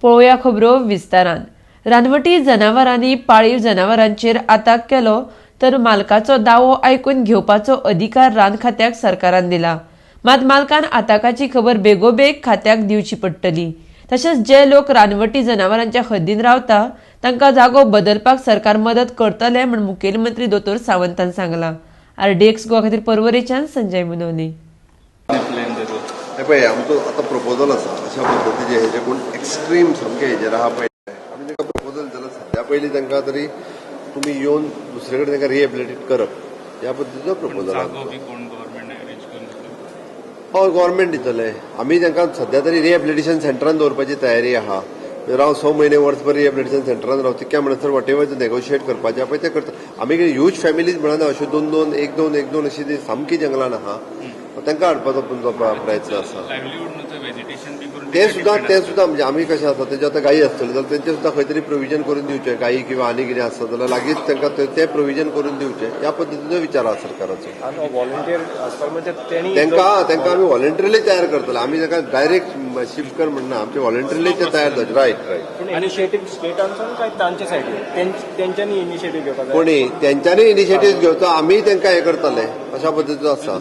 पळोवया खबरो विस्तारान। रानवटी जनावरांनी पाळीव जनावरांचेर अटॅक केलो तर मालकाचो दावो आयकून घेवपाचो अधिकार रान खात्याक सरकारान दिला। मात मालकान अटॅकाची खबर बेगोबेग खात्याक दिवची पडटली। तशेंच जे लोक रानवटी जनावरांच्या हद्दीन रावता तांकां जागो बदलपाक सरकार मदत करतले म्हण मुखेलमंत्री दोतोर सावंतान सांगला। RDX गोवा खातीर परवरेच्यान संजय मुनोनी। पळय आमचो आतां प्रपोजल आसा अशा पद्दतीचे हेजे कोण एक्स्ट्रीम सामके हेजेर आहा पळय आमी तांकां प्रपोजल दिला सद्या पयलीं तांकां तरी तुमी येवन दुसरे कडेन तांकां रिहेबिलिटेट करप ह्या पद्दतीचो प्रपोजल आहा। हय गव्हर्मेंट दितले। आमी तांकां सद्या तरी रिहेबिलिटेशन सेंटरान दवरपाची तयारी आहा। राव 6 म्हयने वर्सभर रिहेबिलिटेशन सेंटरान रावता त्या म्हणसर वॉटेवर नेगोशिएट करपाचें पळय तें करता। आमी ह्यूज फॅमिलीज म्हणना अश्यो 2-2 1-2 अशी ती सामकी जंगलान आहा तांकां हाडपाचो तुमचो प्रयत्न आसा। ते सुद्दां म्हणजे आमी कशें आसा तेजे आतां गायी आसतल्यो जाल्यार तेंचे सुद्दां खंय तरी प्रोविजन करून दिवचें गायी किंवा आनी कितें आसता जाल्यार लागींच तांकां तें प्रोविजन करून दिवचें ह्या पद्दतीचो विचार आहा सरकाराचो। तांकां आमी व्हॉलंटरीली तयार करतले। आमी तांकां डायरेक्ट शिफ्ट कर म्हणना आमचे व्हॉलंटरीली ते तयार जावचे। रायट इनिशिएटीव्ह स्टेटांसून काय तांचे सायडीन तेंच्यांनी इनिशिएटीव्ह घेवपाक कोणी तेंच्यांनी इनिशिएटीव्ह घेवचो आमी तांकां हें करतले अशा पद्दतीचो आसा।